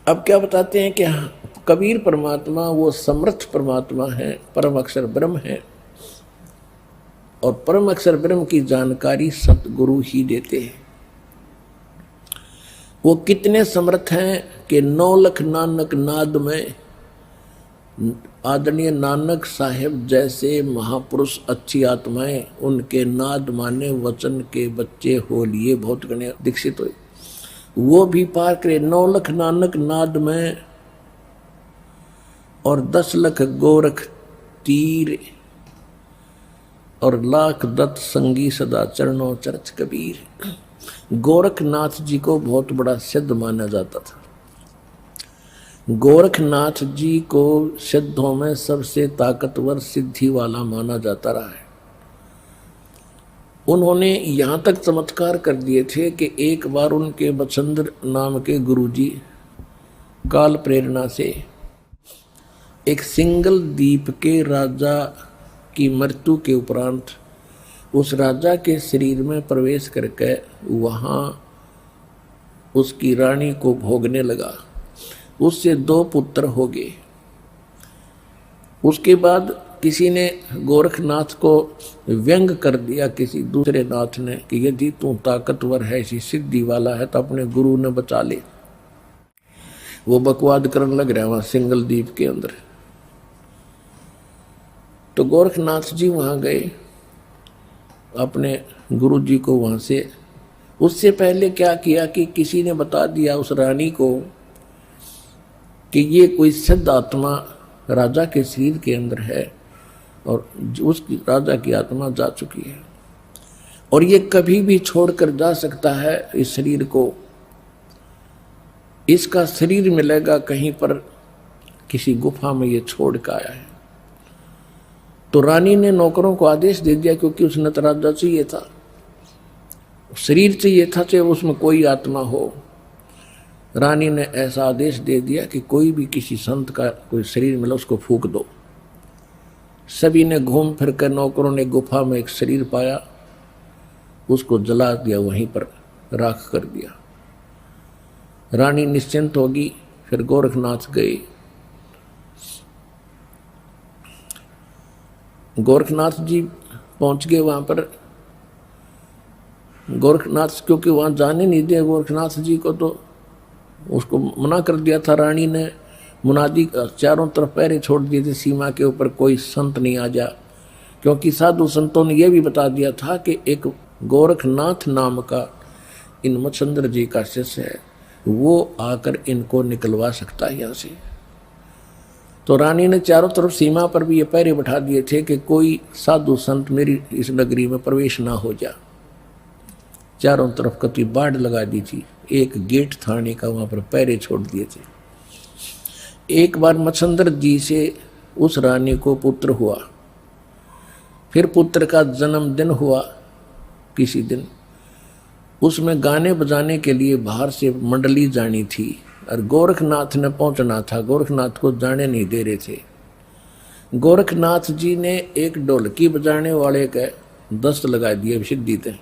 अब क्या बताते हैं कि कबीर परमात्मा वो समर्थ परमात्मा है, परम अक्षर ब्रह्म है, और परम अक्षर ब्रह्म की जानकारी सतगुरु ही देते हैं। वो कितने समर्थ हैं कि 9 लाख नानक नाद में आदरणीय नानक साहेब जैसे महापुरुष अच्छी आत्माएं उनके नाद माने वचन के बच्चे हो लिए बहुत गणे दीक्षित हुए, वो भी पार करे 9 लाख नानक नाद में, और 10 लाख गोरख तीर, और लाख दत्त संगी सदा चरणों चर्च कबीर। गोरखनाथ जी को बहुत बड़ा सिद्ध माना जाता था। गोरखनाथ जी को सिद्धों में सबसे ताकतवर सिद्धि वाला माना जाता रहा है। उन्होंने यहाँ तक चमत्कार कर दिए थे कि एक बार उनके बचंद्र नाम के गुरुजी काल प्रेरणा से एक सिंगल द्वीप के राजा की मृत्यु के उपरांत उस राजा के शरीर में प्रवेश करके वहाँ उसकी रानी को भोगने लगा। उससे 2 पुत्र हो गए। उसके बाद किसी ने गोरखनाथ को व्यंग कर दिया, किसी दूसरे नाथ ने, कि यदि तू ताकतवर है, ऐसी सिद्धि वाला है तो अपने गुरु ने बचा ले। वो बकवाद करने लग रहा वहां सिंगल द्वीप के अंदर। तो गोरखनाथ जी वहां गए अपने गुरु जी को वहां से। उससे पहले क्या किया कि किसी ने बता दिया उस रानी को कि ये कोई सिद्ध आत्मा राजा के शरीर के अंदर है और उसकी राजा की आत्मा जा चुकी है और ये कभी भी छोड़कर जा सकता है इस शरीर को। इसका शरीर मिलेगा कहीं पर किसी गुफा में, ये छोड़ कर आया है। तो रानी ने नौकरों को आदेश दे दिया, क्योंकि उसने तो राजा चाहिए था, शरीर चाहिए था, चाहे उसमें कोई आत्मा हो। रानी ने ऐसा आदेश दे दिया कि कोई भी किसी संत का कोई शरीर मिला उसको फूंक दो। सभी ने घूम फिर कर, नौकरों ने गुफा में एक शरीर पाया, उसको जला दिया, वहीं पर राख कर दिया। रानी निश्चिंत होगी। फिर गोरखनाथ गए। गोरखनाथ जी पहुंच गए वहां पर। गोरखनाथ क्योंकि वहां जाने नहीं दिया गोरखनाथ जी को, तो उसको मना कर दिया था रानी ने। मुनादी चारों तरफ पहरे छोड़ दिए थे सीमा के ऊपर, कोई संत नहीं आ जा, क्योंकि साधु संतों ने यह भी बता दिया था कि एक गोरखनाथ नाम का इन मच्छंद्र जी का शिष्य है, वो आकर इनको निकलवा सकता है यहाँ से। तो रानी ने चारों तरफ सीमा पर भी ये पहरे बैठा दिए थे कि कोई साधु संत मेरी इस नगरी में प्रवेश ना हो जा। चारों तरफ कति बाढ़ लगा दी थी, एक गेट थाने का वहां पर पहरे छोड़ दिए थे। एक बार मच्छंद्र जी से उस रानी को पुत्र हुआ। फिर पुत्र का जन्मदिन हुआ किसी दिन। उसमें गाने बजाने के लिए बाहर से मंडली जानी थी और गोरखनाथ ने पहुंचना था। गोरखनाथ को जाने नहीं दे रहे थे। गोरखनाथ जी ने एक ढोलकी बजाने वाले के दस्त लगा दिए सिद्धि थे।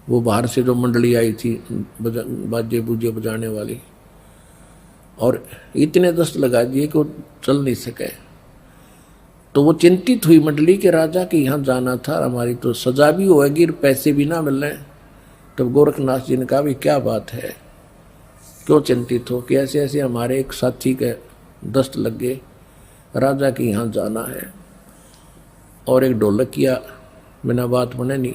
वो बाहर से जो मंडली आई थी बाजे बूजे बजाने वाली, और इतने दस्त लगा दिए कि वो चल नहीं सके। तो वो चिंतित हुई मंडली के राजा के यहाँ जाना था, हमारी तो सजा भी होगी, पैसे भी ना मिल रहे। तब गोरखनाथ जी ने कहा भी क्या बात है, क्यों चिंतित हो? कि ऐसे ऐसे हमारे एक साथी के दस्त लग गए, राजा के यहाँ जाना है और एक ढोलकिया बिना बात बने नहीं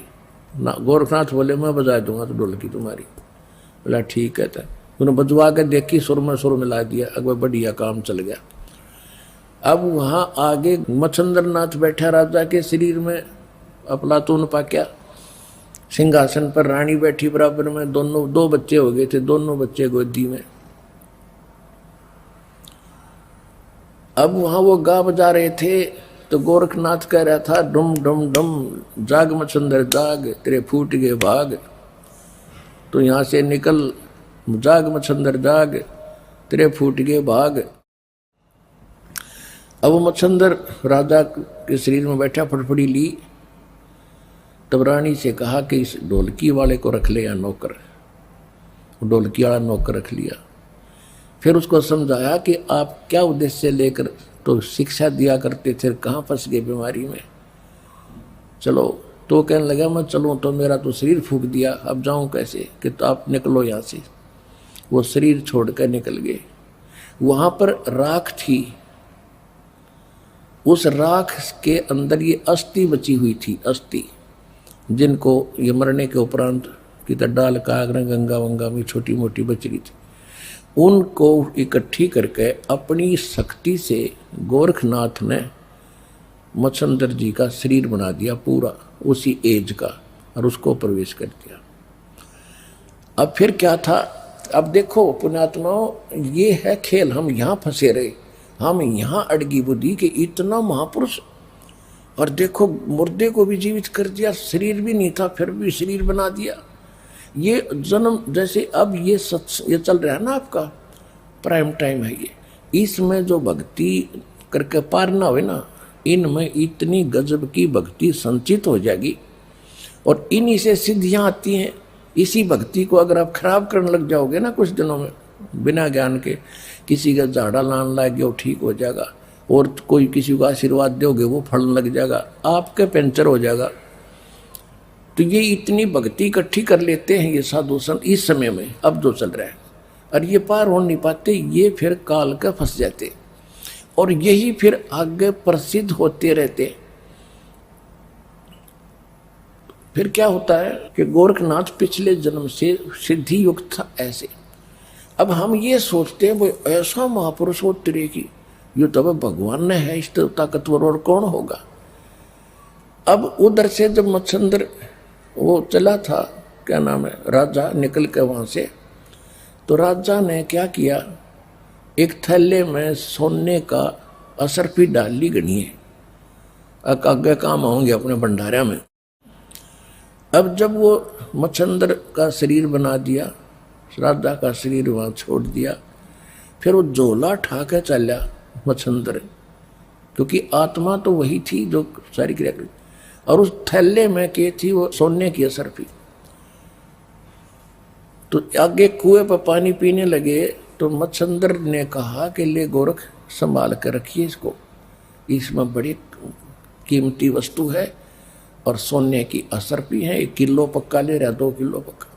ना। गोरखनाथ बोले मैं बजा दूंगा तो ढोलकी तुम्हारी। बोला ठीक है। तो उन्होंने बजवा के देखी, सुर में सुर मिला दिया, अकबर बढ़िया काम चल गया। अब वहां आगे मच्छंद्र नाथ बैठा राजा के शरीर में, अफलातून पाक्या सिंहासन पर, रानी बैठी बराबर में, दोनों 2 बच्चे हो गए थे, दोनों बच्चे गोदी में। अब वहां वो गा बजा रहे थे तो गोरखनाथ कह रहा था डुम डुम डुम जाग मच्छंद्र जाग, तेरे फूट गए भाग, तो यहां से निकल, जाग मच्छंद्र जाग, तेरे फूट गए भाग। अब मच्छंद्र राजा के शरीर में बैठा, फटफड़ी ली। तब रानी से कहा कि इस ढोलकी वाले को रख ले या नौकर। ढोलकी वाला नौकर रख लिया। फिर उसको समझाया कि आप क्या उद्देश्य लेकर तो शिक्षा दिया करते थे, कहाँ फंस गए बीमारी में। चलो, तो कहने लगा मैं चलूँ तो मेरा तो शरीर फूंक दिया, अब जाऊँ कैसे, कि तो आप निकलो यहाँ से। वो शरीर छोड़कर निकल गए। वहाँ पर राख थी, उस राख के अंदर ये अस्थि बची हुई थी, अस्थि जिनको ये मरने के उपरांत की डाल कागरा गंगा वंगा में छोटी मोटी बच रही थी, उनको इकट्ठी करके अपनी शक्ति से गोरखनाथ ने मच्छंदर जी का शरीर बना दिया पूरा उसी एज का, और उसको प्रवेश कर दिया। अब फिर क्या था, अब देखो पुण्यात्माओं, ये है खेल। हम यहाँ फंसे रहे, हम यहाँ अड़गी बुद्धि के इतना महापुरुष, और देखो मुर्दे को भी जीवित कर दिया, शरीर भी नहीं था फिर भी शरीर बना दिया। ये जन्म जैसे अब ये चल रहा है ना, आपका प्राइम टाइम है ये, इसमें जो भक्ति करके पार ना हुए ना, इनमें इतनी गजब की भक्ति संचित हो जाएगी, और इन्हीं से सिद्धियां आती हैं। इसी भक्ति को अगर आप खराब करने लग जाओगे ना कुछ दिनों में, बिना ज्ञान के, किसी का झाड़ा लान लागे वो ठीक हो जाएगा, और कोई किसी को आशीर्वाद दोगे वो फलने लग जाएगा, आपके पंचर हो जाएगा। तो ये इतनी भक्ति इकट्ठी कर लेते हैं ये साधु संत इस समय में, अब जो चल रहा है, और ये पार हो नहीं पाते, ये फिर काल का फंस जाते, और यही फिर आगे प्रसिद्ध होते रहते। फिर क्या होता है कि गोरखनाथ पिछले जन्म से सिद्धि युक्त था ऐसे। अब हम ये सोचते हैं वो ऐसा महापुरुष हो तेरे की, ये तो भगवान ने है, इस ताकतवर और कौन होगा। अब उधर से जब मच्छंदर वो चला था, क्या नाम है, राजा निकल के वहां से, तो राजा ने क्या किया, एक थैले में सोने का असरफी डाल ली गणिए, आगे काम आऊंगे अपने भंडारा में। अब जब वो मच्छंदर का शरीर बना दिया, राजा का शरीर वहां छोड़ दिया, फिर वो झोला ठा के चला मच्छंदर, क्योंकि आत्मा तो वही थी जो सारी क्रिया करी, और उस थैले में के थी वो सोने की असरफी। तो आगे कुएं पर पानी पीने लगे, तो मच्छंदर ने कहा कि ले गोरख संभाल कर रखिए इसको, इसमें बड़ी कीमती वस्तु है, और सोने की असरफी है, 1 किलो पक्का ले रहा, 2 किलो पक्का,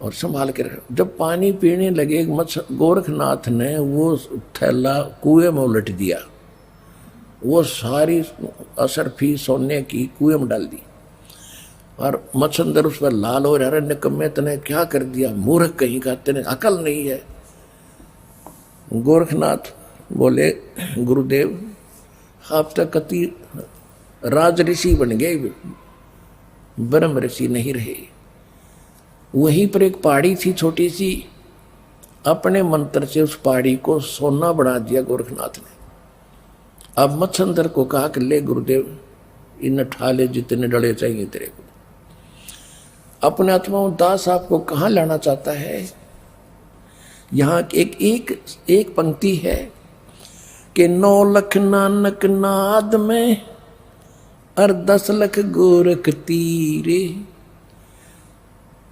और संभाल के रख। जब पानी पीने लगे गोरखनाथ ने वो थैला कुएं में उलट दिया, वो सारी असरफी सोने की कुएं में डाल दी, और मच्छंदर उस पर लाल हो रहा, निकम्मे तने क्या कर दिया, मूर्ख कहीं का, तेने अकल नहीं है। गोरखनाथ बोले गुरुदेव आप तो कति राज ऋषि बन गए, ब्रह्म ऋषि नहीं रहे। वहीं पर एक पहाड़ी थी छोटी सी, अपने मंत्र से उस पहाड़ी को सोना बना दिया गोरखनाथ ने। अब मच्छंदर को कहा कि ले गुरुदेव इन ठाले जितने डले चाहिए तेरे को। अपने आत्माओं दास आपको कहाँ लाना चाहता है, यहाँ एक पंक्ति है कि 9 लाख नानक नाद में और 10 लाख गोरख तीरे,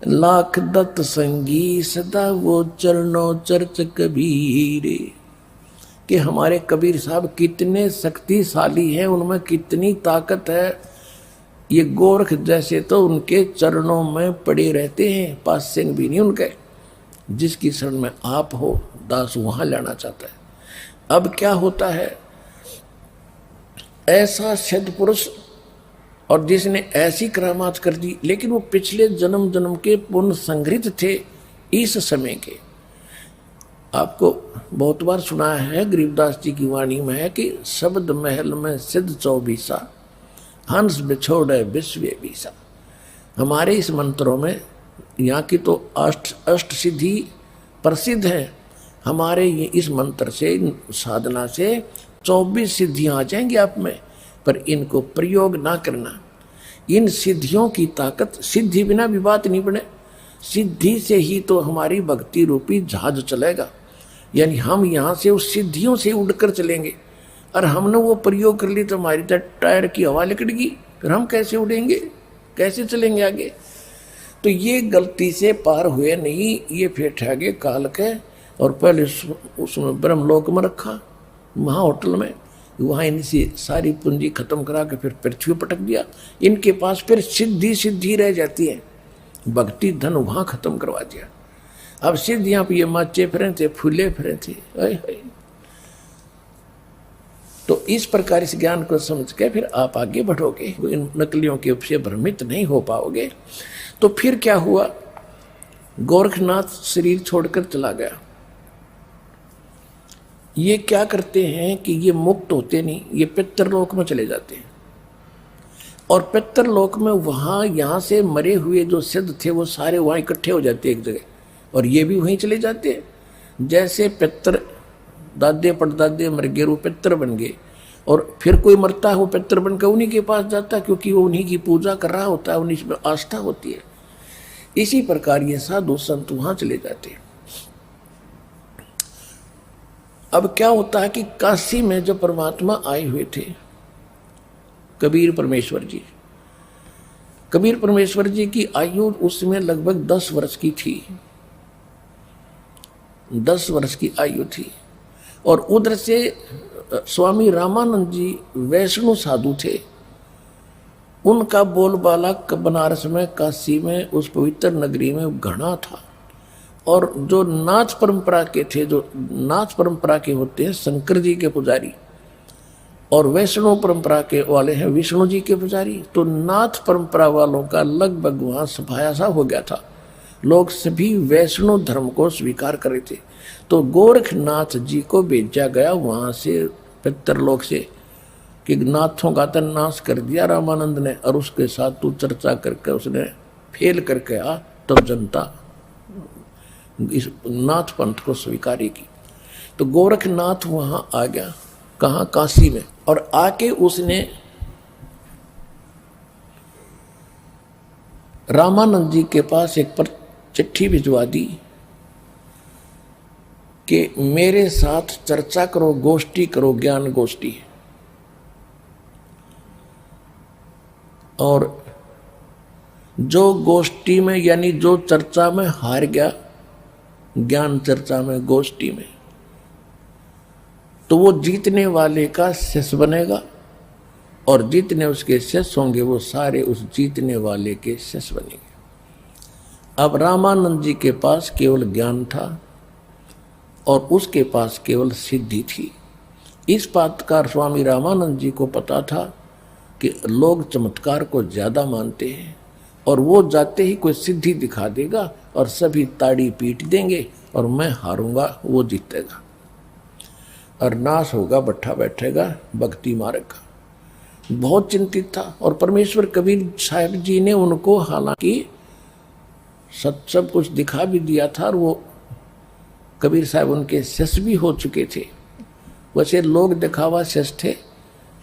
लाख दत्त संगी सदा वो चरणों चर्च कबीरे। कि हमारे कबीर साहब कितने शक्तिशाली हैं, उनमें कितनी ताकत है। ये गोरख जैसे तो उनके चरणों में पड़े रहते हैं, पास सिंह भी नहीं उनके। जिसकी शरण में आप हो दास वहां लाना चाहता है। अब क्या होता है, ऐसा सिद्ध पुरुष और जिसने ऐसी करामात कर दी, लेकिन वो पिछले जन्म जन्म के पुण्य संग्रहित थे इस समय के। आपको बहुत बार सुना है, गरीबदास जी की वाणी में है कि शब्द महल में सिद्ध 24 हंस बिछोड़े विश्व बीसा। हमारे इस मंत्रों में यहाँ की तो अष्ट सिद्धि प्रसिद्ध है। हमारे ये इस मंत्र से, साधना से 24 सिद्धियां आ जाएंगी आप में, पर इनको प्रयोग ना करना। इन सिद्धियों की ताकत, सिद्धि बिना भी बात नहीं बने, सिद्धि से ही तो हमारी भक्ति रूपी जहाज चलेगा। यानी हम यहाँ से उस सिद्धियों से उड़कर चलेंगे, और हमने वो प्रयोग कर ली तो हमारी तो टायर की हवा निकलेगी, फिर हम कैसे उड़ेंगे, कैसे चलेंगे आगे। तो ये गलती से पार हुए नहीं, ये फिर ठगे काल के, और पहले उसमें ब्रह्मलोक में रखा, वहाँ होटल में, वहाँ इनसे सारी पूंजी खत्म करा के फिर पृथ्वी पटक दिया। इनके पास फिर सिद्धि रह जाती है, भक्ति धन वहाँ खत्म करवा दिया। अब सिद्धियाँ पे ये माचे फिरे थे, फूले फिरे थे। तो इस प्रकार इस ज्ञान को समझ के फिर आप आगे बढ़ोगे, इन नकलियों के उपसे भ्रमित नहीं हो पाओगे। तो फिर क्या हुआ, गोरखनाथ शरीर छोड़कर चला गया। ये क्या करते हैं कि ये मुक्त होते नहीं, ये पितरलोक में चले जाते हैं। और पितरलोक में वहाँ यहाँ से मरे हुए जो सिद्ध थे वो सारे वहाँ इकट्ठे हो जाते एक जगह, और ये भी वहीं चले जाते हैं। जैसे पितर दादे परदादे मर गए, वो पितर बन गए, और फिर कोई मरता है वो पितर बनकर उन्हीं के पास जाता है, क्योंकि वो उन्हीं की पूजा कर रहा होता है, उन्हीं में आस्था होती है। इसी प्रकार ये साधु संत वहाँ चले जाते हैं। अब क्या होता है कि काशी में जब परमात्मा आए हुए थे कबीर परमेश्वर जी की आयु उसमें लगभग 10 वर्ष की थी, 10 वर्ष की आयु थी। और उधर से स्वामी रामानंद जी वैष्णव साधु थे, उनका बोलबाला बनारस में, काशी में, उस पवित्र नगरी में घना था। और जो नाथ परंपरा के थे, जो नाथ परंपरा के होते हैं शंकर जी के पुजारी, और वैष्णव परंपरा के वाले हैं विष्णु जी के पुजारी, तो नाथ परंपरा वालों का लगभग वहाँ सफाया सा हो गया था। लोग सभी वैष्णव धर्म को स्वीकार कर रहे थे। तो गोरखनाथ जी को भेजा गया वहाँ से पितरलोक से कि नाथों का तो नाश कर दिया रामानंद ने, और उसके साथ तू चर्चा करके उसने फेल करके आ, तो जनता इस नाथ पंथ को स्वीकारेगी। तो गोरखनाथ वहाँ आ गया, कहाँ, काशी में। और आके उसने रामानंद जी के पास एक पर चिट्ठी भिजवा दी कि मेरे साथ चर्चा करो, गोष्ठी करो, ज्ञान गोष्ठी। और जो गोष्ठी में यानी जो चर्चा में हार गया, ज्ञान चर्चा में, गोष्ठी में, तो वो जीतने वाले का शिष्य बनेगा, और जितने उसके शिष्य होंगे वो सारे उस जीतने वाले के शिष्य बनेंगे। अब रामानंद जी के पास केवल ज्ञान था और उसके पास केवल सिद्धि थी। इस बात का स्वामी रामानंद जी को पता था कि लोग चमत्कार को ज़्यादा मानते हैं, और वो जाते ही कोई सिद्धि दिखा देगा और सभी ताड़ी पीट देंगे, और मैं हारूंगा, वो जीतेगा, और नाश होगा, बैठा बैठेगा भक्ति मार्ग का। बहुत चिंतित था। और परमेश्वर कबीर साहब जी ने उनको हालांकि सब कुछ दिखा भी दिया था, और वो कबीर साहब उनके शिष्य भी हो चुके थे। वैसे लोग दिखावा शिष्य थे,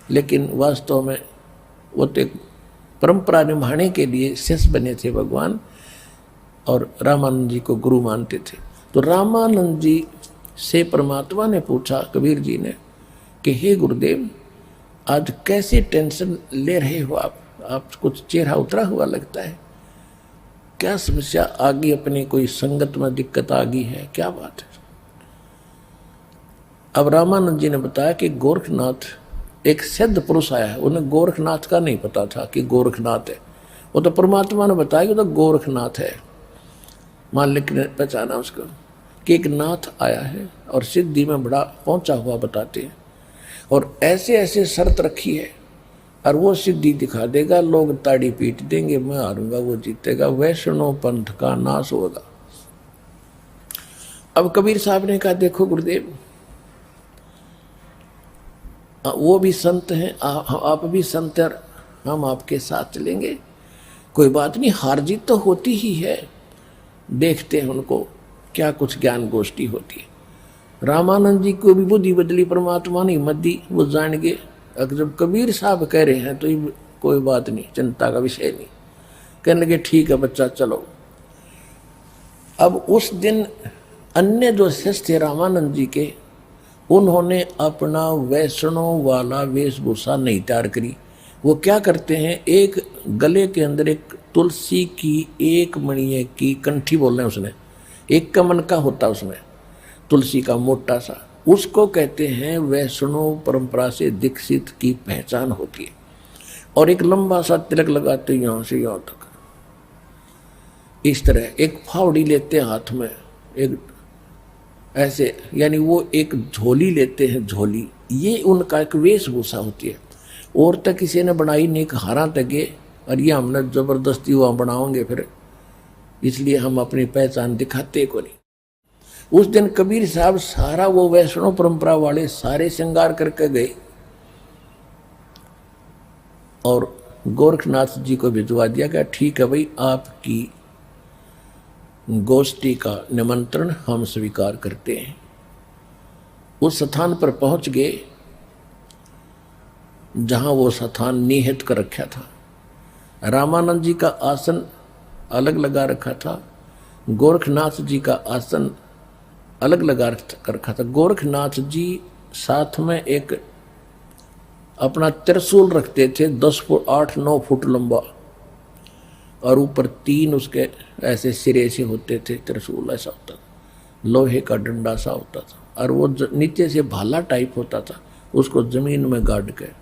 लेकिन वास्तव में वो तो परंपरा निभाने के लिए शिष्य बने थे भगवान, और रामानंद जी को गुरु मानते थे। तो रामानंद जी से परमात्मा ने पूछा, कबीर जी ने, कि हे गुरुदेव, आज कैसे टेंशन ले रहे हो आप कुछ चेहरा उतरा हुआ लगता है, क्या समस्या आ गई, अपनी कोई संगत में दिक्कत आ गई है, क्या बात है? अब रामानंद जी ने बताया कि गोरखनाथ एक सिद्ध पुरुष आया है। उन्हें गोरखनाथ का नहीं पता था कि गोरखनाथ है, वो तो परमात्मा ने बताया कि तो गोरखनाथ है। मालिक ने पहचाना उसको कि एक नाथ आया है और सिद्धि में बड़ा पहुंचा हुआ बताते हैं, और ऐसे ऐसे शर्त रखी है, और वो सिद्धि दिखा देगा, लोग ताड़ी पीट देंगे, मैं हारूंगा, वो जीतेगा, वैष्णव पंथ का नाश होगा। अब कबीर साहब ने कहा, देखो गुरुदेव, वो भी संत हैं, आप भी संत हैं, हम आपके साथ चलेंगे, कोई बात नहीं, हार जीत तो होती ही है, देखते हैं उनको क्या कुछ ज्ञान गोष्ठी होती है। रामानंद जी को भी बुद्धि बदली, परमात्मा ने हिम्मत दी, वो जान गए अगर जब कबीर साहब कह रहे हैं तो ये कोई बात नहीं, चिंता का विषय नहीं। कहने लगे ठीक है बच्चा, चलो। अब उस दिन अन्य जो शिष्य थे रामानंद जी के, उन्होंने अपना वैष्णव वाला वेशभूषा नहीं तैयार करी। वो क्या करते हैं, एक गले के अंदर एक तुलसी की एक मणिये की कंठी बोल रहे हैं, उसने एक कमन का होता उसमें, तुलसी का मोटा सा, उसको कहते हैं वैष्णव परंपरा से दीक्षित की पहचान होती है। और एक लंबा सा तिलक लगाते यहां से यहां तक, इस तरह एक फावड़ी लेते हैं हाथ में, एक ऐसे, यानी वो एक झोली लेते हैं, झोली, ये उनका एक वेशभूषा होती है। और तक किसी ने बनाई नहीं, हारा तके, और ये हमने जबरदस्ती वहां बनाओगे फिर, इसलिए हम अपनी पहचान दिखाते को नहीं। उस दिन कबीर साहब सारा वो वैष्णव परंपरा वाले सारे श्रृंगार करके गए और गोरखनाथ जी को भिजवा दिया गया, ठीक है भाई, आपकी गोष्ठी का निमंत्रण हम स्वीकार करते हैं। उस स्थान पर पहुंच गए जहां वो स्थान निहित कर रखा था। रामानंद जी का आसन अलग लगा रखा था, गोरखनाथ जी का आसन अलग लगा रखा था। गोरखनाथ जी साथ में एक अपना त्रिशूल रखते थे, 10 फुट 8-9 फुट लंबा, और ऊपर 3 उसके ऐसे सिरे से होते थे। त्रिशूल ऐसा होता था, लोहे का डंडा सा होता था, और वो नीचे से भाला टाइप होता था, उसको जमीन में गाड़ के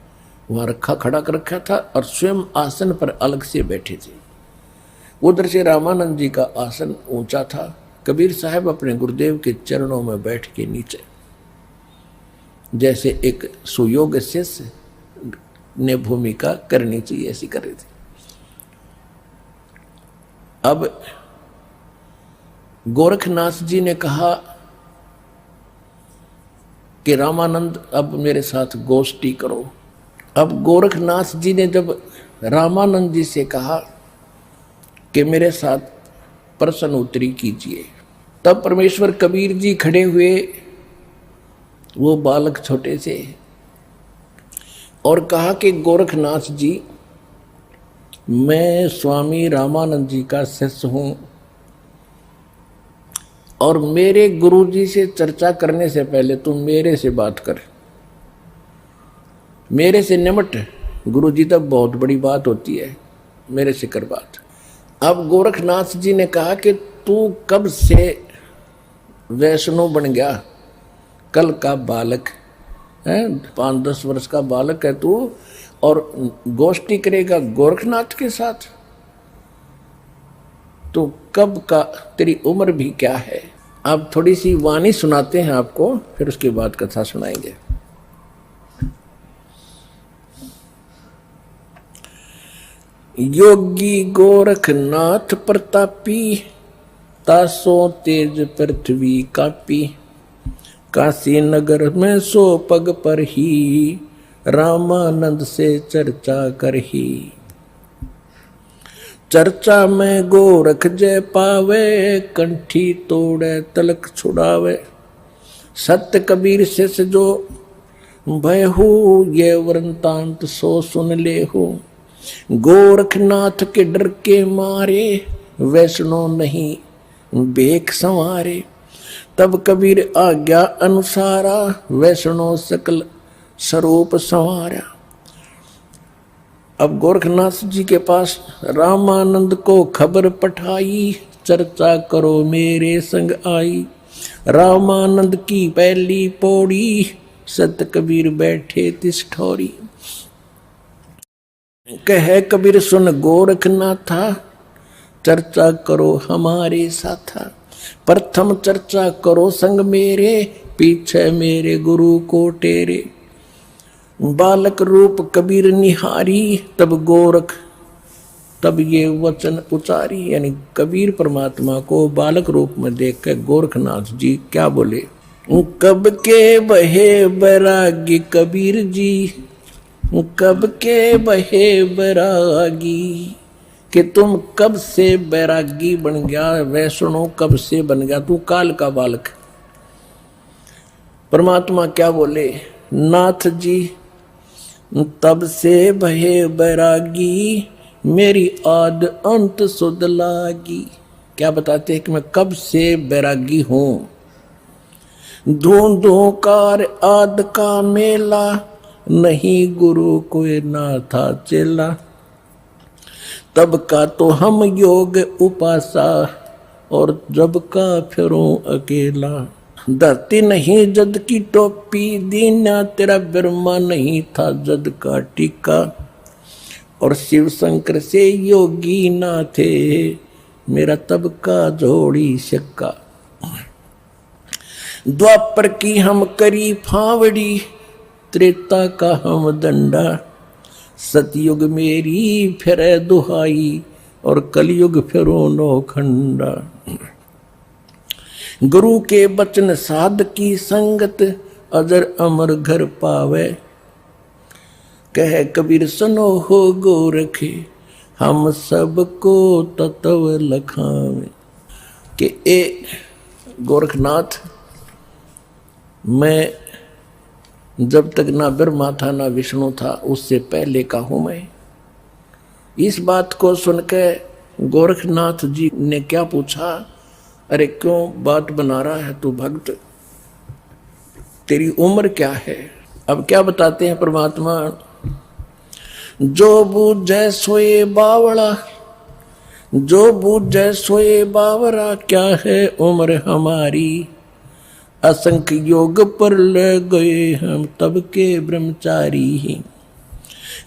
वहाँ रखा, खड़ा कर रखा था, और स्वयं आसन पर अलग से बैठे थे। उधर से रामानंद जी का आसन ऊंचा था। कबीर साहब अपने गुरुदेव के चरणों में बैठ के नीचे, जैसे एक सुयोग्य शिष्य ने भूमिका करनी चाहिए, ऐसी कर रही थी। अब गोरखनाथ जी ने कहा कि रामानंद अब मेरे साथ गोष्ठी करो। अब गोरखनाथ जी ने जब रामानंद जी से कहा कि मेरे साथ प्रश्न उत्तरी कीजिए, तब परमेश्वर कबीर जी खड़े हुए, वो बालक छोटे से, और कहा कि गोरखनाथ जी, मैं स्वामी रामानंद जी का शिष्य हूं, और मेरे गुरु जी से चर्चा करने से पहले तुम मेरे से बात कर, मेरे से निमट। गुरु जी तक बहुत बड़ी बात होती है, मेरे से कर बात। अब गोरखनाथ जी ने कहा कि तू कब से वैष्णव बन गया? कल का बालक है, 5-10 वर्ष का बालक है तू, और गोष्ठी करेगा गोरखनाथ के साथ? तो कब का, तेरी उम्र भी क्या है? अब थोड़ी सी वाणी सुनाते हैं आपको, फिर उसके बाद कथा सुनाएंगे। योगी गोरखनाथ प्रतापी, तासो तेज पृथ्वी कापी, काशी नगर में सो पग पर ही, रामानंद से चर्चा करही। चर्चा में गोरख जय पावे, कंठी तोड़े तलक छुड़ावे। सत्य कबीर शिष्य जो भयहु, ये वृंतांत सो सुन लेहु। गोरखनाथ के डर के मारे, वैष्णव नहीं बेख संवारे। तब कबीर आज्ञा अनुसारा, वैष्णव सकल स्वरूप संवारा। अब गोरखनाथ जी के पास रामानंद को खबर पठाई, चर्चा करो मेरे संग आई। रामानंद की पहली पौड़ी, सत कबीर बैठे तिस ठौरी। कहे कबीर सुन गोरखनाथा, चर्चा करो हमारे साथा। प्रथम चर्चा करो संग मेरे, पीछे मेरे गुरु को टेरे। बालक रूप कबीर निहारी, तब ये वचन उचारी। यानी कबीर परमात्मा को बालक रूप में देख कर गोरखनाथ जी क्या बोले? कब के बहे बैरागी कबीर जी, कब के बहे बैरागी, कि तुम कब से बैरागी बन गया, वैष्णव कब से बन गया, तू काल का बालक। परमात्मा क्या बोले? नाथ जी तब से भये बैरागी, मेरी आद अंत सुध लागी। क्या बताते हैं कि मैं कब से बैरागी हूं। धूं कार आद का मेला, नहीं गुरु कोई ना था चेला। तब का तो हम योग उपासा, और जब का फिरूं अकेला। धरती नहीं जद की टोपी, दीना तेरा ब्रह्मा नहीं था जद का टीका। और शिव शंकर से योगी ना थे, मेरा तब का जोड़ी शक्का। द्वापर की हम करी फावड़ी, त्रेता का हम दंडा। सतयुग मेरी फिर दुहाई, और कलयुग फिरो नौखंडा। गुरु के बचन साध की संगत, अजर अमर घर पावे। कह कबीर सुनो हो गोरखे, हम सबको तत्व लखावे। कि ए गोरखनाथ, मैं जब तक ना ब्रह्मा था ना विष्णु था, उससे पहले का हूं मैं। इस बात को सुनकर गोरखनाथ जी ने क्या पूछा, अरे क्यों बात बना रहा है तू भक्त, तेरी उम्र क्या है? अब क्या बताते हैं परमात्मा, जो बूझे सोए बावड़ा, जो बूझे सोए बावरा, क्या है उम्र हमारी। असंख्य योग पर ले गए हम तब के ब्रह्मचारी।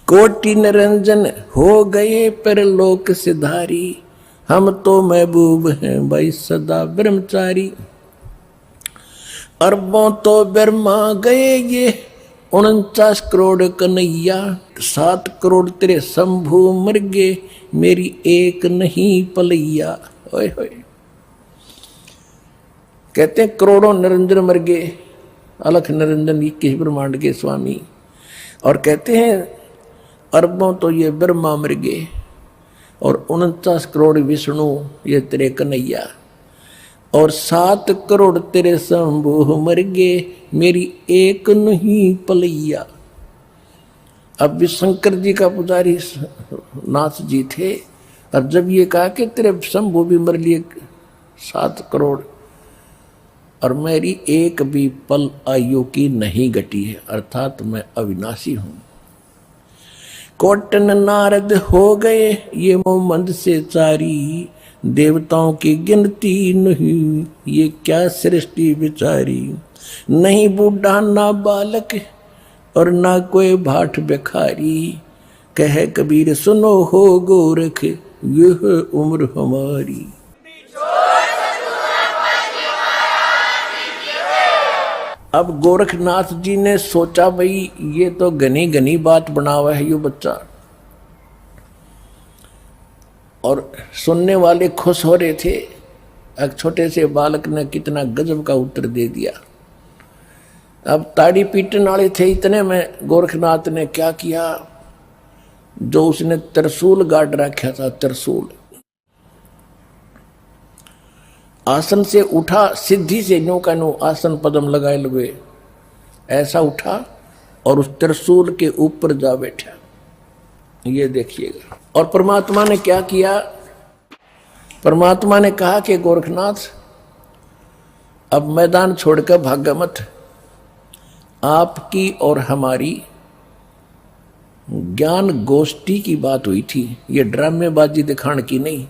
कोटि निरंजन हो गए पर लोक सिधारी, हम तो महबूब हैं भाई सदा ब्रह्मचारी। अरबों तो ब्रह्मा गए ये 49 करोड़ कन्हैया। 7 करोड़ तेरे शंभू मर गए, मेरी एक नहीं पलैया। ओए होए, कहते हैं करोड़ों निरंजन मर गए, अलख निरंजन 21 ब्रह्मांड के स्वामी। और कहते हैं अरबों तो ये ब्रह्मा मर गए, और 49 करोड़ विष्णु ये तेरे कन्हैया, और 7 करोड़ तेरे शंभू मर गए, मेरी एक नहीं पलैया। अब भी शंकर जी का पुजारी नाथ जी थे, और जब ये कहा कि तेरे शंभू भी मर लिए 7 करोड़, और मेरी एक भी पल आयु की नहीं घटी है, अर्थात मैं अविनाशी हूं। कोटन नारद हो गए ये मोहम्मद से चारी, देवताओं की गिनती नहीं ये क्या सृष्टि विचारी। नहीं बूढ़ा ना बालक और ना कोई भाट भिखारी, कहे कबीर सुनो हो गोरख यह उम्र हमारी। अब गोरखनाथ जी ने सोचा भाई ये तो घनी घनी बात बना हुआ है ये बच्चा, और सुनने वाले खुश हो रहे थे। एक छोटे से बालक ने कितना गजब का उत्तर दे दिया। अब ताड़ी पीटने वाले थे इतने में गोरखनाथ ने क्या किया, जो उसने त्रिशूल गाड़ रखा था, त्रिशूल आसन से उठा, सिद्धि से न्यू का न्यू आसन पदम लगाए लगे ऐसा उठा और उस त्रिशूल के ऊपर जा बैठा। ये देखिएगा। और परमात्मा ने क्या किया, परमात्मा ने कहा कि गोरखनाथ अब मैदान छोड़कर भागा मत। आपकी और हमारी ज्ञान गोष्ठी की बात हुई थी, ये ड्रामेबाजी दिखाने की नहीं,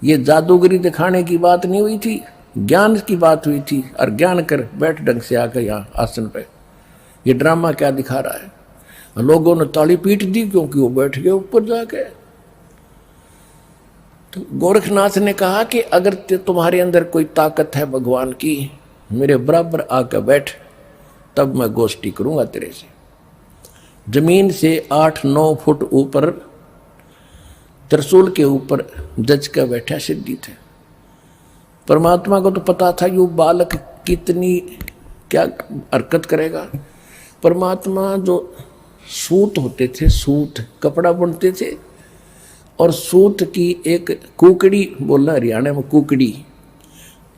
ये जादूगरी दिखाने की बात नहीं हुई थी, ज्ञान की बात हुई थी। और ज्ञान कर बैठ ढंग से आकर यहाँ आसन पे, ये ड्रामा क्या दिखा रहा है। लोगों ने ताली पीट दी क्योंकि वो बैठ गए ऊपर जाके। तो गोरखनाथ ने कहा कि अगर तुम्हारे अंदर कोई ताकत है भगवान की, मेरे बराबर आकर बैठ, तब मैं गोष्ठी करूंगा तेरे से। जमीन से 8-9 फुट ऊपर त्रिशूल के ऊपर जज का बैठा सिद्धि थे। परमात्मा को तो पता था ये बालक कितनी क्या हरकत करेगा। परमात्मा जो सूत होते थे, सूत कपड़ा बुनते थे, और सूत की एक कुकड़ी, बोलना हरियाणा में कुकड़ी,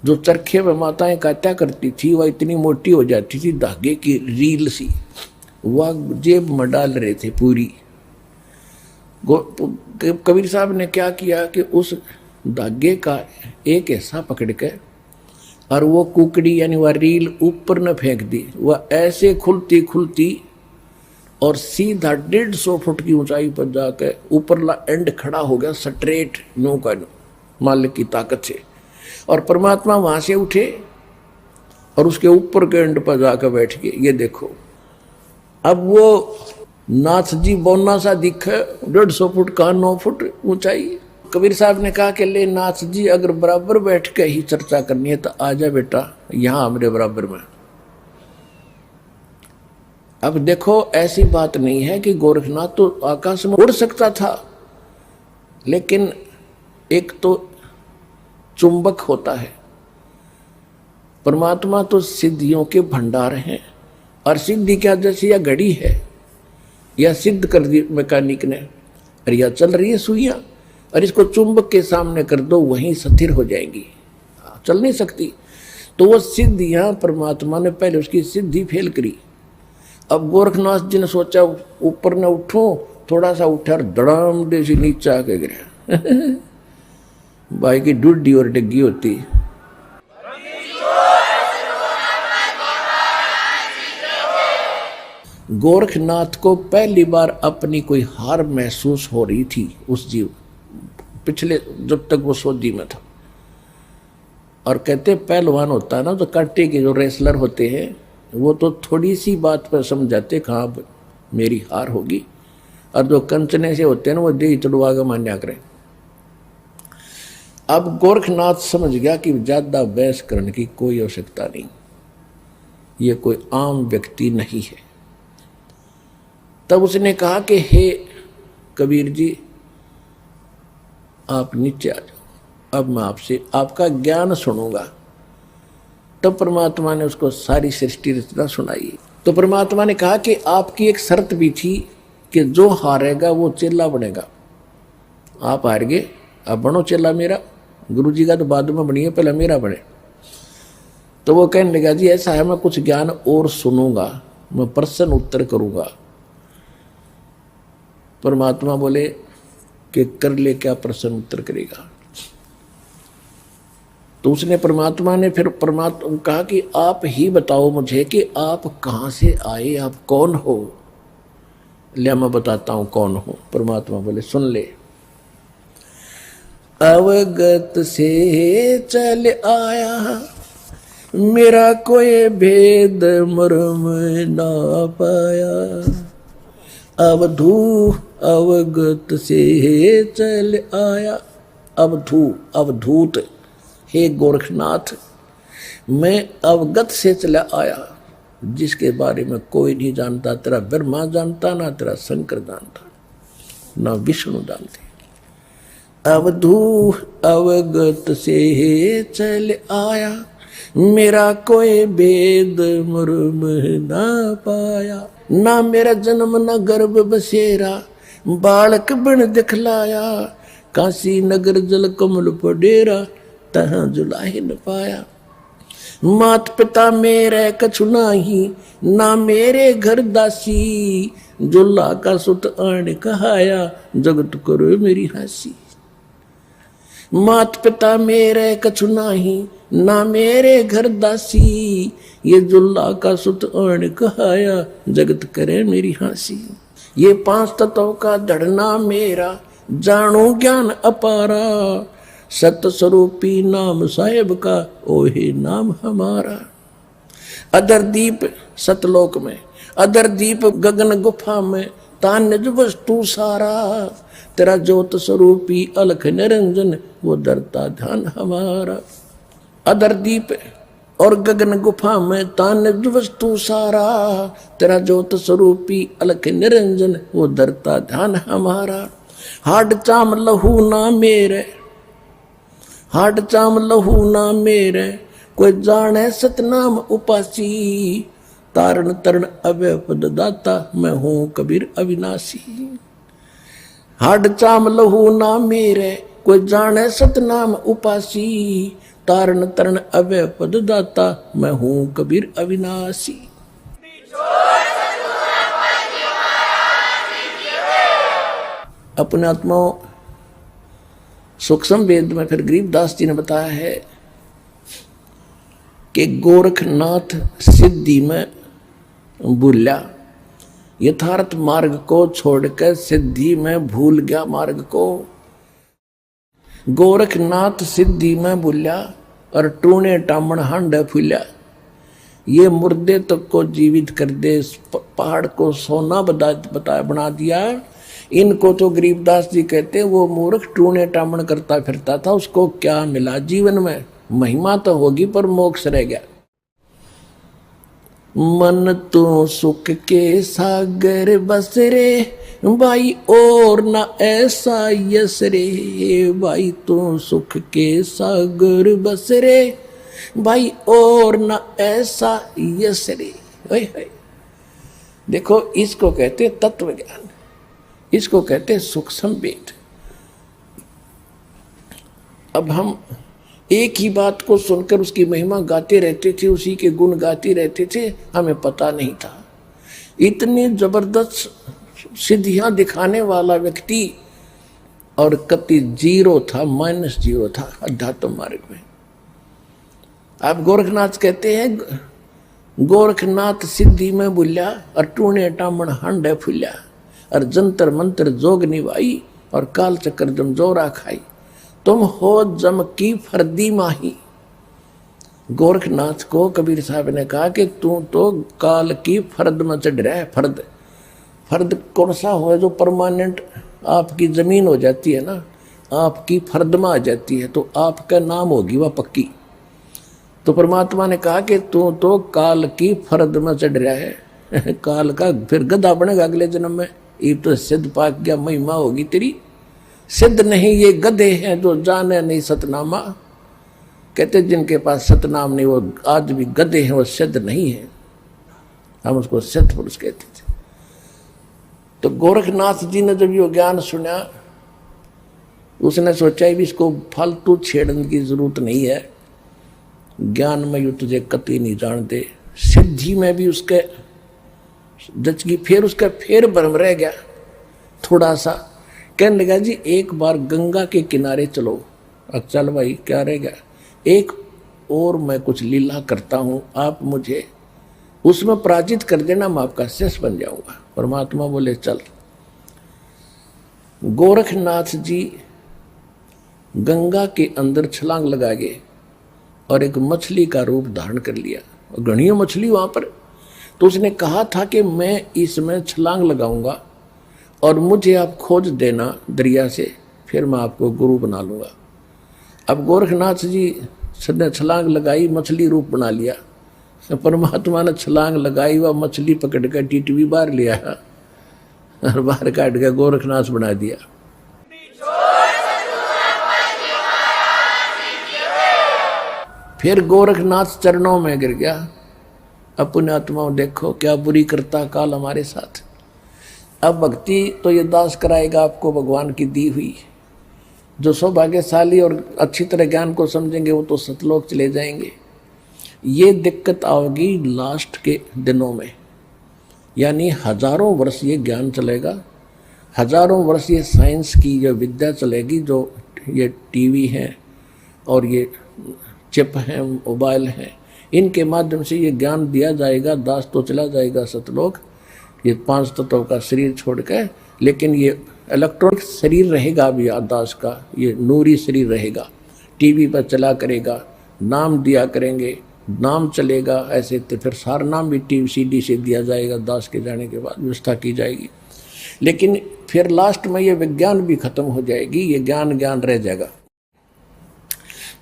जो चरखे में माताएं काटा करती थी, वह इतनी मोटी हो जाती थी, धागे की रील सी, वह जेब में डाल रहे थे पूरी। कबीर साहब ने क्या किया कि उस धागे का एक हिस्सा पकड़ के और वो कुकड़ी यानी वह रील ऊपर न फेंक दी। वह ऐसे खुलती खुलती और सीधा 150 फुट की ऊंचाई पर जाकर ऊपरला एंड खड़ा हो गया, स्ट्रेट नो का नो, मालिक की ताकत से। और परमात्मा वहां से उठे और उसके ऊपर के एंड पर जाकर बैठ गए। ये देखो, अब वो नाथ जी बौना सा दिखे, 150 फुट का 9 फुट ऊंचाई। कबीर साहब ने कहा कि ले नाथ जी, अगर बराबर बैठ के ही चर्चा करनी है तो आजा बेटा यहां मेरे बराबर में। अब देखो, ऐसी बात नहीं है कि गोरखनाथ तो आकाश में उड़ सकता था, लेकिन एक तो चुंबक होता है, परमात्मा तो सिद्धियों के भंडार हैं। और सिद्धि क्या, जैसे यह घड़ी है, यह सिद्ध कर दी मैकेनिक ने, और यह चल रही है सुइयां, और इसको चुंबक के सामने कर दो वहीं स्थिर हो जाएंगी, चल नहीं सकती। तो वो सिद्धियां परमात्मा ने पहले उसकी सिद्धि फेल करी। अब गोरखनाथ जी ने सोचा ऊपर न उठो, थोड़ा सा उठा, धड़ाम दे से नीचे आके गिरा। भाई की डूडी और डिग्गी होती। गोरखनाथ को पहली बार अपनी कोई हार महसूस हो रही थी उस जीव, पिछले जब तक वो सोदी में था। और कहते पहलवान होता है ना, तो कांटे के जो रेसलर होते हैं वो तो थोड़ी सी बात पर समझाते कहाँ मेरी हार होगी, और जो कंचने से होते हैं ना वो दे चढ़वा के मान्या करें। अब गोरखनाथ समझ गया कि ज्यादा बहस करने की कोई आवश्यकता नहीं, ये कोई आम व्यक्ति नहीं है। तब उसने कहा कि हे कबीर जी, आप नीचे आ जाओ, अब मैं आपसे आपका ज्ञान सुनूंगा। तब परमात्मा ने उसको सारी सृष्टि रचना सुनाई। तो परमात्मा ने कहा कि आपकी एक शर्त भी थी कि जो हारेगा वो चेला बनेगा। आप हार गए, अब बनो चेला मेरा। गुरु जी का तो बाद में बनिए, पहले मेरा बने। तो वो कहने लगा जी ऐसा है, मैं कुछ ज्ञान और सुनूंगा, मैं प्रश्न उत्तर करूंगा। परमात्मा बोले कि कर ले, क्या प्रश्न उत्तर करेगा। तो उसने परमात्मा ने फिर परमात्मा कहा कि आप ही बताओ मुझे कि आप कहाँ से आए, आप कौन हो। ले मैं बताता हूँ कौन हो। परमात्मा बोले सुन ले। अवगत से चल आया, मेरा कोई भेद मर्म ना पाया। अवगत से चल आया, अवधूत हे गोरखनाथ, मैं अवगत से चला आया, जिसके बारे में कोई नहीं जानता। तेरा ब्रह्मा जानता ना, तेरा शंकर जानता ना, विष्णु जानते। अवगत से चल आया, मेरा कोई भेद मर्म ना पाया। ना मेरा जन्म ना गर्भ बसेरा, बालक बन दिखलाया। काशी नगर जल कमल पडेरा, तहाँ जुलाही न पाया। मात पिता मेरे कछु नाही, ना मेरे घर दासी। जुल्ला का सुत आन कहाया, जगत करो मेरी हंसी। मात पिता मेरे कछु नाही, ना मेरे घर दासी। ये जुल्ला का सुत आन कहाया, जगत करे मेरी हंसी। ये 5 तत्वों का धड़ना मेरा, जानो ज्ञान अपारा। सत स्वरूपी नाम साहेब का, ओहे नाम हमारा। अदर दीप सतलोक में, अदर दीप गगन गुफा में, तान्य वस्तु सारा। तेरा ज्योत स्वरूपी अलख निरंजन, वो डरता ध्यान हमारा। अदर दीप और गगन गुफा में, तान्य वस्तु सारा। तेरा ज्योत स्वरूपी अलख निरंजन, वो डरता ध्यान हमारा। हाड चाम लहू ना मेरे, हाड चाम लहू ना मेरे, कोई जाने सतनाम उपासी। तारण तरण अवय पद दाता, मैं हूं कबीर अविनाशी। हाड चाम लहू ना मेरे, कोई जाने सतनाम उपासी। तारण तरण अवय पद दाता, मैं हूं कबीर अविनाशी। अपने आत्माओं सूक्ष्म वेद में फिर गरीबदास जी ने बताया है कि गोरखनाथ सिद्धि में भूला, यथार्थ मार्ग को छोड़कर सिद्धि में भूल गया मार्ग को। गोरखनाथ सिद्धि में भूला, और टूणे टामण हांड फूल्या। ये मुर्दे तक को जीवित कर दे, पहाड़ को सोना बना दिया। इनको तो गरीबदास जी कहते वो मूर्ख टूने टामण करता फिरता था, उसको क्या मिला जीवन में? महिमा तो होगी पर मोक्ष रह गया। मन तो सुख के सागर बस रे भाई, और न ऐसा यस रे भाई, तो सुख के सागर बस रे भाई, और न ऐसा यस रे। देखो इसको कहते तत्व ज्ञान, इसको कहते सुख संवेद। अब हम एक ही बात को सुनकर उसकी महिमा गाते रहते थे, उसी के गुण गाते रहते थे, हमें पता नहीं था। इतनी जबरदस्त सिद्धियां दिखाने वाला व्यक्ति और कति जीरो था, -0 था अध्यात्म मार्ग में। आप गोरखनाथ कहते हैं, गोरखनाथ सिद्धि में बुल्या और टूणे टामण हंड फुल्या, और जंतर मंत्र जोग निभाई और काल चक्कर जमजोरा खाई, तुम हो जम की फर्दी माही। गोरखनाथ को कबीर साहब ने कहा कि तू तो काल की फर्द में चढ़ रहा है। फर्द कौन सा हो, जो परमानेंट आपकी जमीन हो जाती है ना, आपकी फर्द में आ जाती है, तो आपका नाम होगी वह पक्की। तो परमात्मा ने कहा कि तू तो काल की फर्द में चढ़ रहा है काल का फिर गधा बनेगा अगले जन्म में। ये तो सिद्ध पाक गया, महिमा होगी तेरी। सिद्ध नहीं, ये गधे हैं जो जाने नहीं सतनामा। कहते जिनके पास सतनाम नहीं वो आज भी गधे हैं, वो सिद्ध नहीं है। हम उसको सिद्ध पुरुष कहते थे। तो गोरखनाथ जी ने जब ये ज्ञान सुना, उसने सोचा भी इसको फालतू छेड़ने की जरूरत नहीं है, ज्ञान में यू तुझे कतई नहीं जानते। सिद्धि में भी उसके जचगी, फिर उसका फिर भ्रम रह गया थोड़ा सा। कहने लगा जी एक बार गंगा के किनारे चलो। चल भाई, क्या रह गया, एक और मैं कुछ लीला करता हूँ, आप मुझे उसमें पराजित कर देना, मैं आपका शिष्य बन जाऊंगा। परमात्मा बोले चल। गोरखनाथ जी गंगा के अंदर छलांग लगा गए और एक मछली का रूप धारण कर लिया। घनी मछली वहां पर। तो उसने कहा था कि मैं इसमें छलांग लगाऊंगा और मुझे आप खोज देना दरिया से, फिर मैं आपको गुरु बना लूंगा। अब गोरखनाथ जी ने छलांग लगाई, मछली रूप बना लिया। परमात्मा ने छलांग लगाई, वह मछली पकड़ कर टीटवी बाहर लिया और बाहर काट कर गोरखनाथ बना दिया। फिर गोरखनाथ चरणों में गिर गया। अपने आत्मा देखो क्या बुरी करता काल हमारे साथ। अब भक्ति तो ये दास कराएगा आपको भगवान की दी हुई। जो सौभाग्यशाली और अच्छी तरह ज्ञान को समझेंगे वो तो सतलोक चले जाएंगे। ये दिक्कत आओगी लास्ट के दिनों में, यानी हजारों वर्ष ये ज्ञान चलेगा, हजारों वर्ष ये साइंस की जो विद्या चलेगी, जो ये टीवी है और ये चिप है, मोबाइल है, इनके माध्यम से ये ज्ञान दिया जाएगा। दास तो चला जाएगा सतलोक, ये 5 तत्वों का शरीर छोड़कर, लेकिन ये इलेक्ट्रॉनिक शरीर रहेगा भी दास का, ये नूरी शरीर रहेगा। टीवी पर चला करेगा, नाम दिया करेंगे, नाम चलेगा। ऐसे तो फिर सारा नाम भी टीवी CD से दिया जाएगा, दास के जाने के बाद व्यवस्था की जाएगी। लेकिन फिर लास्ट में ये विज्ञान भी खत्म हो जाएगी, ये ज्ञान रह जाएगा।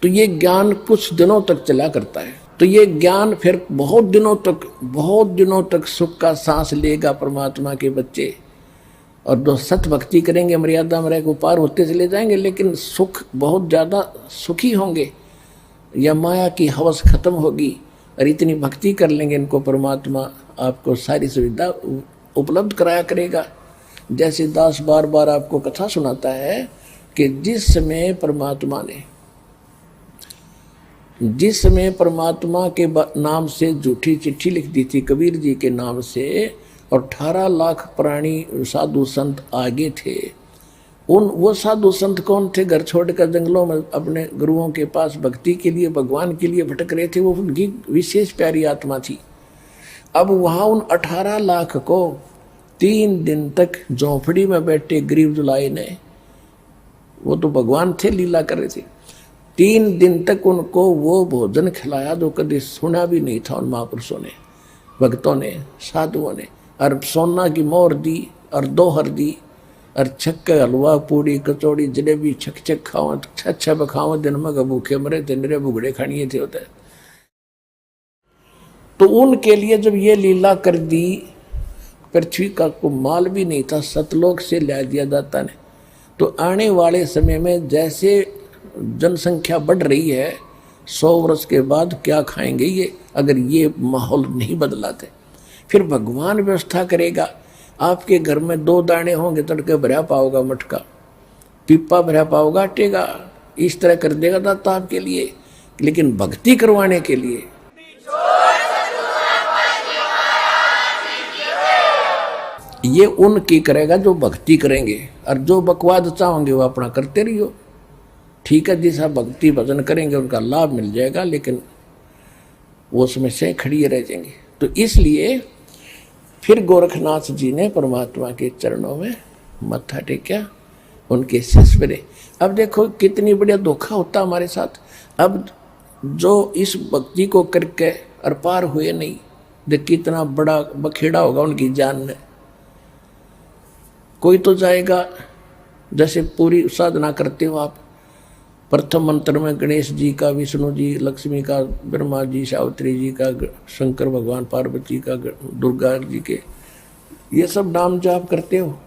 तो ये ज्ञान कुछ दिनों तक चला करता है। तो ये ज्ञान फिर बहुत दिनों तक सुख का सांस लेगा परमात्मा के बच्चे। और जो सत भक्ति करेंगे मर्यादा में रहकर पार होते चले जाएंगे, लेकिन सुख बहुत ज़्यादा सुखी होंगे। या माया की हवस खत्म होगी और इतनी भक्ति कर लेंगे, इनको परमात्मा आपको सारी सुविधा उपलब्ध कराया करेगा। जैसे दास बार बार आपको कथा सुनाता है कि जिस समय परमात्मा के नाम से झूठी चिट्ठी लिख दी थी कबीर जी के नाम से, और 18 लाख प्राणी साधु संत आगे थे। वो साधु संत कौन थे? घर छोड़कर जंगलों में अपने गुरुओं के पास भक्ति के लिए, भगवान के लिए भटक रहे थे। वो उनकी विशेष प्यारी आत्मा थी। अब वहाँ उन 18 लाख को 3 दिन तक झोंपड़ी में बैठे गरीब जुलाई ने, वो तो भगवान थे, लीला कर रहे थे, 3 दिन तक उनको वो भोजन खिलाया जो कभी सुना भी नहीं था उन महापुरुषों ने, भक्तों ने, साधुओं ने। और सोना की मोहर दी और दोहर दी और छक्के हलवा पूड़ी कचौड़ी जलेबी छक छक खाओ छा खाओ दिन में भूखे मरे थे, निरे भुगड़े खानिए थे होते। तो उनके लिए जब ये लीला कर दी, पृथ्वी का को माल भी नहीं था, सतलोक से ला दिया दाता ने। तो आने वाले समय में जैसे जनसंख्या बढ़ रही है, 100 वर्ष के बाद क्या खाएंगे ये, अगर ये माहौल नहीं बदलाते। फिर भगवान व्यवस्था करेगा। आपके घर में 2 दाने होंगे, तड़के भरा पाओगा मटका, पिप्पा भरा पाओगा आटे का, इस तरह कर देगा दाता आपके लिए। लेकिन भक्ति करवाने के लिए ये उनकी करेगा जो भक्ति करेंगे, और जो बकवाद चाहोगे वो अपना करते रहियो। ठीक है, जैसा भक्ति भजन करेंगे उनका लाभ मिल जाएगा, लेकिन वो समस्याएं खड़ी रह जाएंगी। तो इसलिए फिर गोरखनाथ जी ने परमात्मा के चरणों में मत्था टेका, उनके शिष्य बने। अब देखो कितनी बढ़िया धोखा होता हमारे साथ। अब जो इस भक्ति को करके और पार हुए नहीं, देख कितना बड़ा बखेड़ा होगा उनकी जान में। कोई तो जाएगा, जैसे पूरी साधना करते हो आप, प्रथम मंत्र में गणेश जी का, विष्णु जी, लक्ष्मी का, ब्रह्मा जी, सावित्री जी का, शंकर भगवान, पार्वती का, दुर्गा जी के, ये सब नाम जाप करते हो।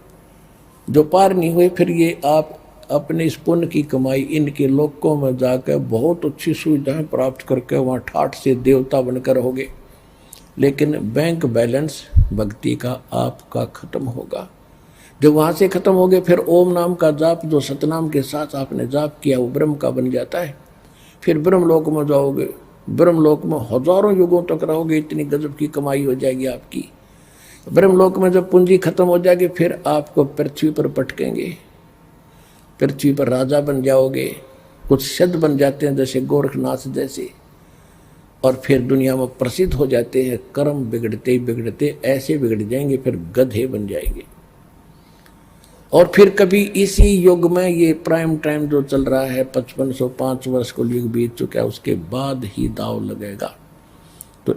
जो पार नहीं हुए, फिर ये आप अपने इस पुण्य की कमाई इनके लोकों में जाकर बहुत अच्छी सुविधाएं प्राप्त करके वहाँ ठाठ से देवता बनकर रहोगे। लेकिन बैंक बैलेंस भक्ति का आपका खत्म होगा। जब वहाँ से खत्म हो गए, फिर ओम नाम का जाप जो सतनाम के साथ आपने जाप किया वो ब्रह्म का बन जाता है। फिर ब्रह्मलोक में जाओगे, ब्रह्मलोक में हजारों युगों तक रहोगे, इतनी गजब की कमाई हो जाएगी आपकी। ब्रह्मलोक में जब पूंजी खत्म हो जाएगी, फिर आपको पृथ्वी पर पटकेंगे, पृथ्वी पर राजा बन जाओगे, कुछ सिद्ध बन जाते हैं जैसे गोरखनाथ जैसे, और फिर दुनिया में प्रसिद्ध हो जाते हैं। कर्म बिगड़ते ही बिगड़ते ऐसे बिगड़ जाएंगे, फिर गधे बन जाएंगे। और फिर कभी इसी युग में, ये प्राइम टाइम जो चल रहा है 5505 वर्ष को युग बीत चुका है, उसके बाद ही दाव लगेगा। तो